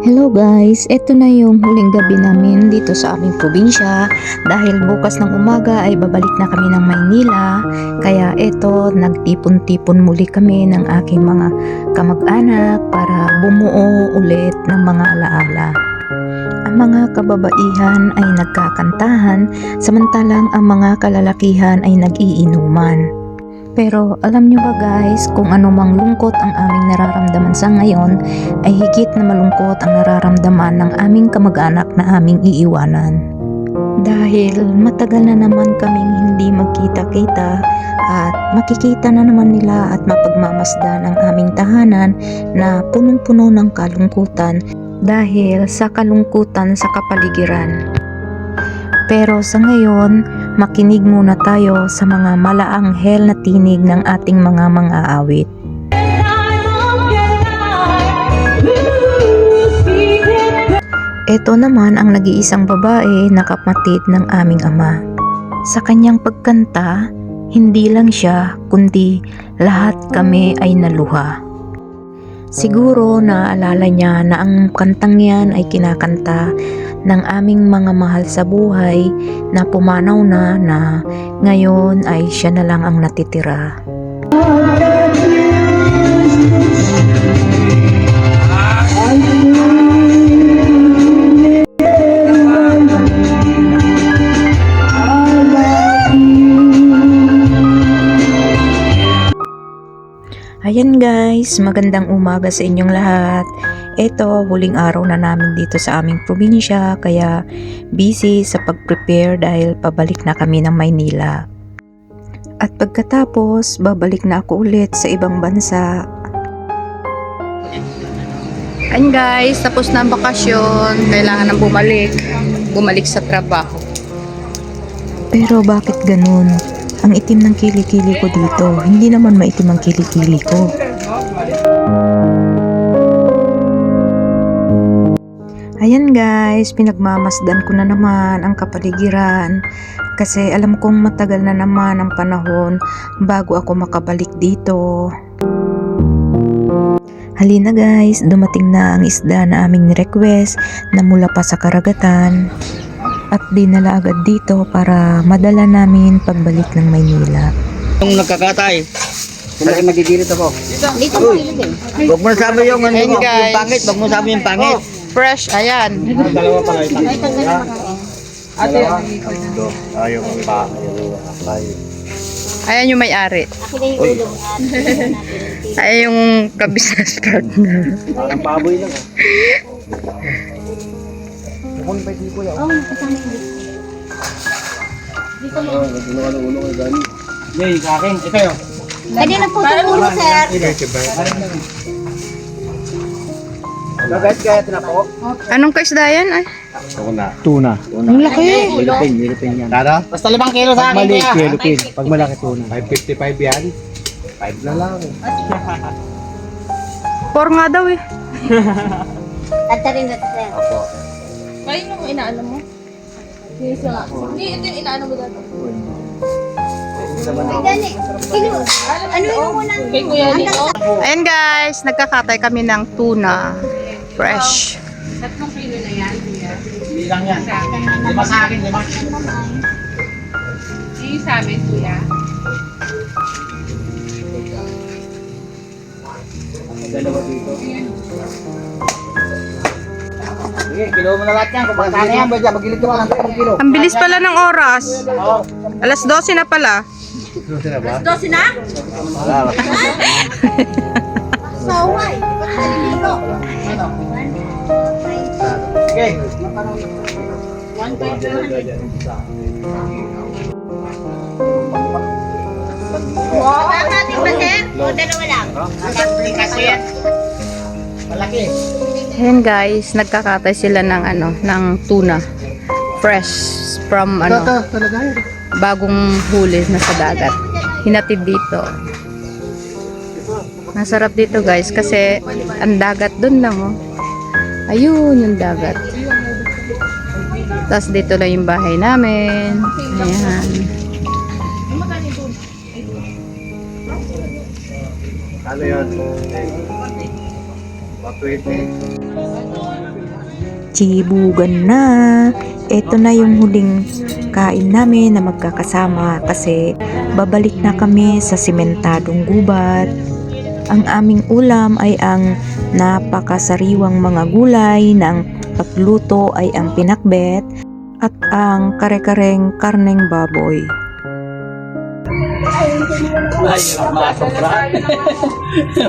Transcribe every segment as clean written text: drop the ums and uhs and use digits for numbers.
Hello guys, eto na yung huling gabi namin dito sa aming probinsya dahil bukas ng umaga ay babalik na kami ng Maynila. Kaya eto, nagtipon-tipon muli kami ng aking mga kamag-anak para bumuo ulit ng mga alaala. Ang mga kababaihan ay nagkakantahan samantalang ang mga kalalakihan ay nag-iinuman. Pero alam nyo ba guys, kung anumang lungkot ang aming nararamdaman sa ngayon, ay higit na malungkot ang nararamdaman ng aming kamag-anak na aming iiwanan. Dahil matagal na naman kaming hindi magkita-kita at makikita na naman nila at mapagmamasdan ang aming tahanan na punong-puno ng kalungkutan dahil sa kalungkutan sa kapaligiran. Pero sa ngayon, makinig muna tayo sa mga malaanghel na tinig ng ating mga mang-aawit. Ito naman ang nag-iisang babae na kapatid ng aming ama. Sa kanyang pagkanta, hindi lang siya kundi lahat kami ay naluha. Siguro naalala niya na ang kantang yan ay kinakanta ng aming mga mahal sa buhay na pumanaw na ngayon ay siya na lang ang natitira. Ayan guys, magandang umaga sa inyong lahat. Ito, huling araw na namin dito sa aming probinsya kaya busy sa pag-prepare dahil pabalik na kami ng Maynila. At pagkatapos, babalik na ako ulit sa ibang bansa. Ayan guys, tapos na ang bakasyon. Kailangan nang bumalik sa trabaho. Pero bakit ganun? Ang itim ng kilikili ko dito, hindi naman maitim ang kilikili ko. Ayan guys, pinagmamasdan ko na naman ang kapaligiran kasi alam kong matagal na naman ang panahon bago ako makabalik dito. Halina guys, dumating na ang isda na aming request na mula pa sa karagatan. At dinala agad dito para madala namin pagbalik ng Maynila. Yung nagkakatay, kung magigilit ako. Dito mo ilagay. Huwag mo sabi yung, ano, Ayan, yung guys. pangit, huwag mo sabi yung pangit. Fresh, ayan. Dalawa pala yung Ayaw pa. Ayan yung may-ari. Ayan yung ka-business partner. Ang baboy lang. Yay, sa akin. Ito yun. Pwede na po sa ulo, sir. Guys, kaya ito na po. Anong kaisda yan? Ay, Tuna. ang laki. Yellowfin yan. Tada? Basta 5 kilo sa akin. Maliit, kaya. yellowfin. Pag malaki tuna. 555 yan. 5 na lang. Por nga daw eh. Tata rin na, sir. Ayun yung inaano mo? Hindi, ito yung inaano mo dito. Ay, gani. Ano yung muna? Kay Kuya dito. Ayan guys, nagkakatay kami ng tuna. Fresh. 3 kilo na yan, Kuya. Hindi lang yan. 5 sa akin, 5. Yung sa amin, Kuya. Dalawa dito. Sige, kilo mo na lahat yan. Kung baka yan, magilid ka pa ng 10 kilo. Ang bilis pala ng oras. Alas 12 na pala. Susi na ba? 12 na? Wala. Saway. Patalino. Okay. Kakating ba, sir? O, dalawa lang. Kasi yan. Malaki. Ayan guys, nagkakatay sila ng ng tuna. Fresh from bagong huli na sa dagat. Hinatid dito. Masarap dito guys kasi ang dagat dun lang oh. Ayun yung dagat. Tapos dito lang yung bahay namin. Ayan. Ano yan? 120. Chibugan na. Ito na yung huling kain namin na magkakasama kasi babalik na kami sa simentadong gubat. Ang aming ulam ay ang napakasariwang mga gulay, na ang pagluto ay ang pinakbet at ang kare-kareng karneng baboy. Ay, hirap na sobra.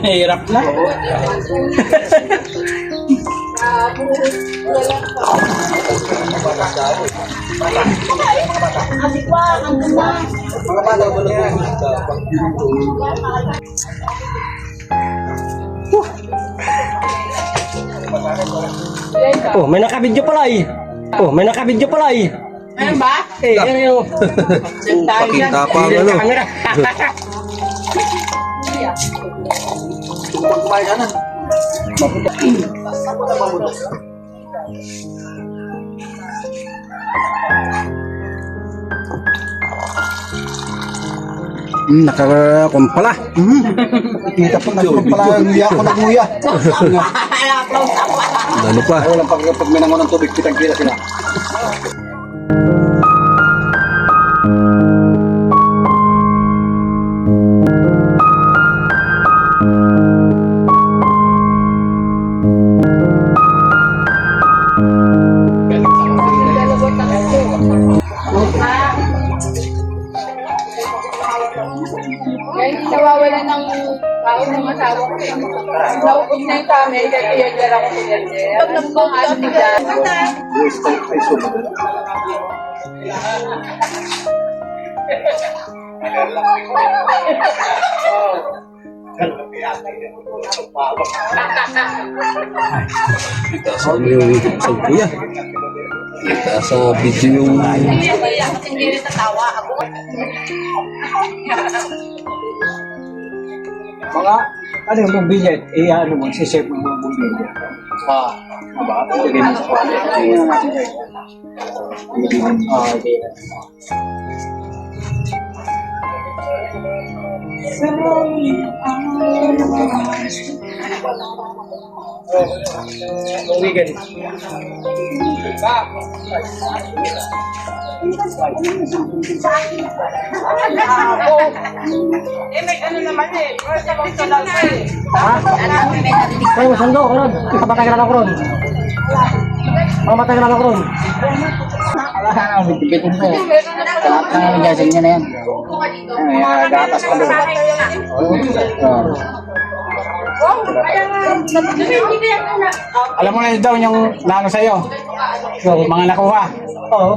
Mahirap na. Oh, may nakabidyo pala eh. Oh, may nakabidyo pala eh. Ano ba? Eh, yan yung Pakita pa ang ano. camera. Pagkumain ka na. Nakakon pala. Kita pa pala nguya ako nagmuya. Ano pa? Walang pag minangon ng tubig, kitang-kita sila. Kaya hindi nawawala ng tao ng asawa ko. Naupos na yung kami, kaya tiyadya ako tiyadya. Pag nagpapaan nila. Itaas mo yung isang kuya. Itaas sa video yung... Hindi rin tatawa ako. Mga, ano yung bumbilya? Eh, ano mo, sisave mo yung bumbilya. Aba, sige na sa pala. Sige na natin kayo. Okay. Weekend. May ano naman eh. Sa magsalal pa eh. Ay, masando ko ron. Kabatay ka na ako ron. Kabatay ka na ako ron. Wala na, bitin pa eh. Lahat na namin gasing niya na yan. Ay, gatas pa doon. Alam mo na daw yung lano sa'yo. Mga nakuha. Oo.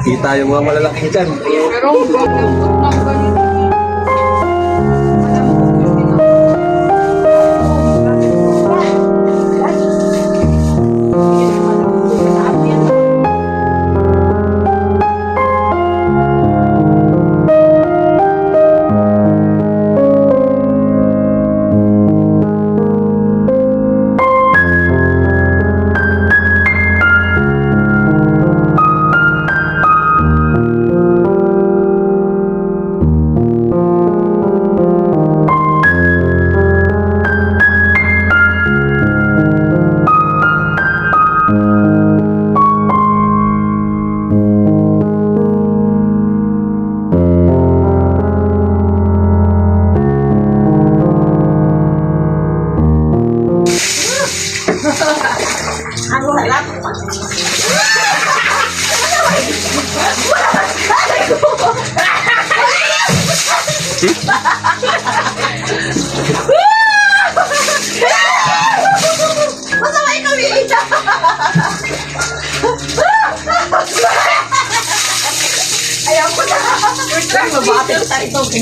Kita yung mga malalaking dyan.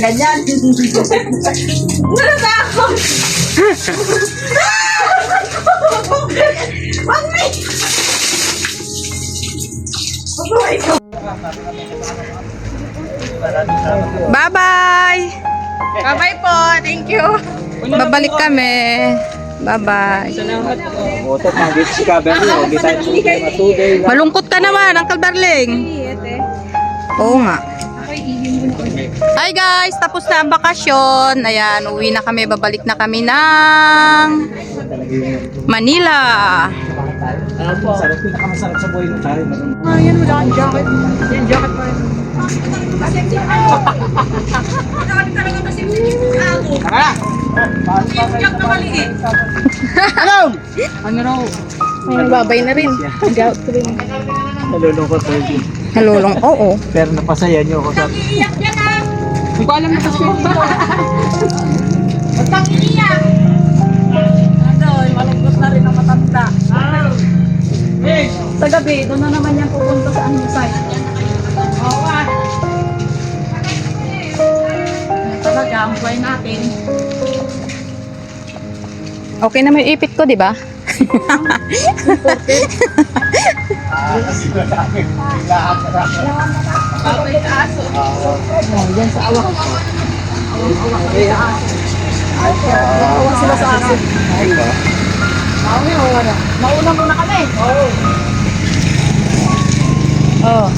yung ganyan. Natatakot! Bye-bye! Bye-bye po. Thank you. Babalik kami. Bye-bye. Butot na dito si Kaberly. Hindi tayo matugay. Malungkot ka naman, Uncle Darling. Oo nga. Hi guys, tapos na ang bakasyon. Ayan, uwi na kami, babalik na kami ng Manila. Sarap, pinakamasarap sa buhay ng tayo. Ayan, wala kang jacket. Yan, jacket pa rin. Ano raw? May nagbabay na rin. Nag-out ko rin. Nalulungkot ko yun. Halulong, oo. Pero napasaya niyo ako sa... Hindi ko alam na kasi. Bastang iiyak! Ano, malungkot na rin ang matanda. Sa gabi, doon na naman yan pupunta sa ano site. Oo nga. Talaga, ang buhay natin. Okay na may ipit ko, di ba? Babay sa aso. Awa sila sa aso. Mauna muna kami. Oh.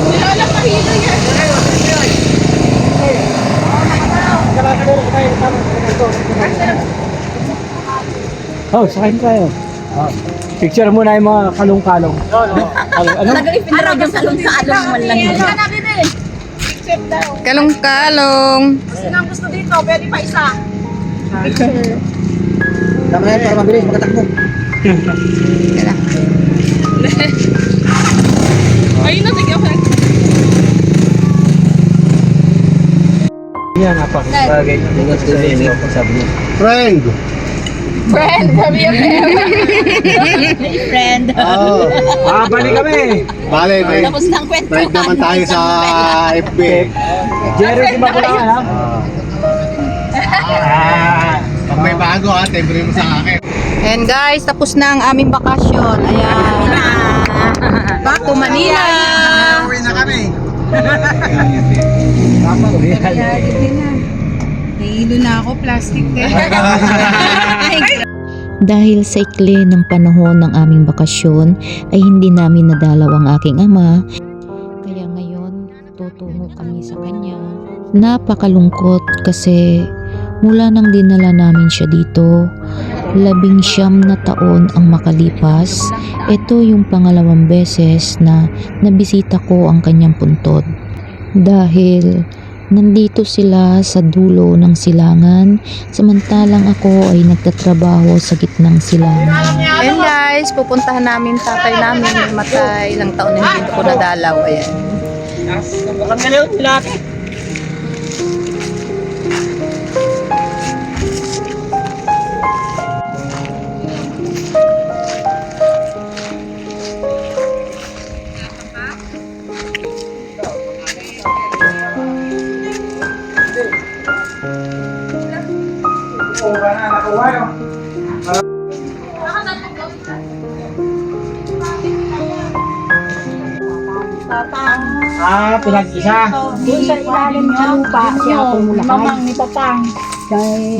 Nilalang mahilo yan. Oh, sakayin tayo. Picture muna yung mga kalong-kalong. Ano? Araw ka salong sa along man lang. Kalong-kalong. Sino ang gusto dito? Pwede pa isa. Tama na yan para mabilis makatakbo. Ayun na, sige ako. Yan, napakabagay. Sabi niya. Friend! Friend, sabi yung Friend. Oh, Balik kami. bale, may Tapos ng kwento. friend naman tayo sa FB. Jerry, di ba ko lang alam? Pag may bago ha, tembre mo sa akin. And guys, tapos na ang aming bakasyon. Ayan. Back to Manila. Uwi na kami. Nahilo na ako, plastic eh. Dahil sa ikli ng panahon ng aming bakasyon ay hindi namin nadalaw ang aking ama. Kaya ngayon, tutungo kami sa kanya. Napakalungkot kasi mula nang dinala namin siya dito, 19 na taon ang makalipas. Ito yung pangalawang beses na nabisita ko ang kanyang puntod. Dahil nandito sila sa dulo ng silangan, samantalang ako ay nagtatrabaho sa gitnang silangan. And guys, pupuntahan namin tatay namin. Matay, ilang taon na hindi ko nadalaw. Ayan. Ang galaw nila. Pinag-isa. Doon sa ilalim sa lupa, siya tumulakay. Mamang ni Papang.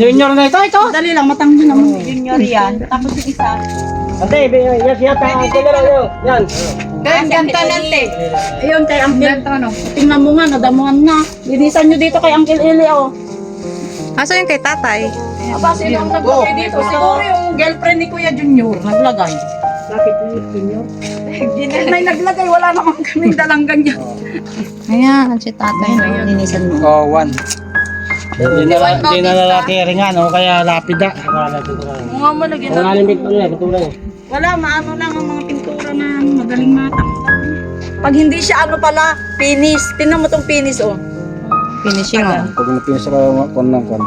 Junior na ito. Dali lang, matanggi naman. Junior yan. Tapos yung isa. Ate, yes, yata. Yan. Kaya ang ganta nante. Ayun, kay Uncle. Tingnan mo nga, nadamuhan na. Linisan nyo dito kay Uncle Eli, oh. Asa yung kay tatay? Aba, sino ang naglagay dito? Siguro yung girlfriend ni Kuya Junior naglagay. Bakit Junior? May naglagay, wala naman kaming dalang ganyan. Ayan, si tatay. Ninisan mo. Oh, one. Hindi na lalaki rin nga, no? Kaya lapida. Mga mo lagi na. Wala, maano lang ang mga pintura na magaling matanggal. Pag hindi siya ano pala, finish. Tingnan mo tong finish, oh. Finishing oh. Pag napin sa kon ng kon.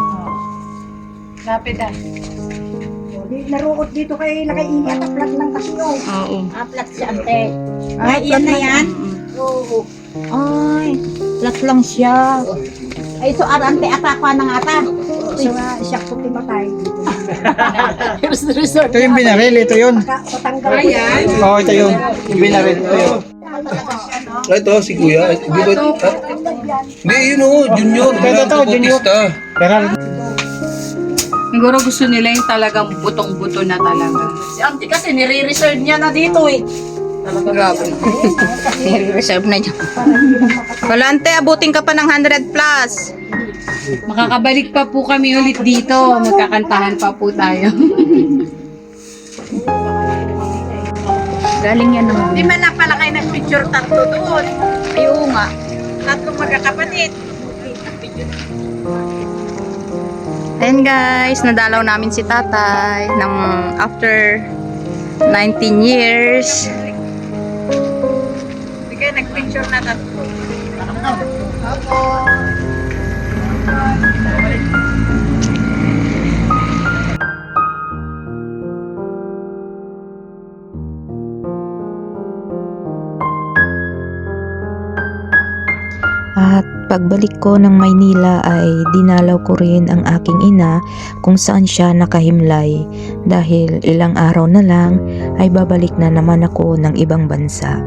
Lapida. Naruot dito kay Lakay Ingat, aplat lang kasi yun. Oo. Aplat siya, ante. Ay, yan na yan? Oo. Ay, lat lang siya. Ay, so arante ata ko ng ata. Siya puti matay. Ito yung binaril, ito yun. Patanggal ko. Ayan. Oo, ito yun. Yung binaril, ito yun. Ito, si Kuya. Hindi ba? Hindi, yun o. Junior. Ito, junior. Pero, Siguro gusto nila yung talagang butong-buto na talaga. Si auntie kasi nire-reserve niya na dito eh. Grabe. Nire-reserve na niya. Wala ante, abutin ka pa ng 100 plus. Makakabalik pa po kami ulit dito. Magkakantahan pa po tayo. Galing yan naman. Di man na pala kayo nag-picture tatlo doon. Ayaw nga. Tatlong magkakapatid. Ayan guys, nadalaw namin si tatay ng after 19 years. Di kayo nag-picture na tatlo. At pagbalik ko ng Maynila ay dinalaw ko rin ang aking ina kung saan siya nakahimlay dahil ilang araw na lang ay babalik na naman ako ng ibang bansa.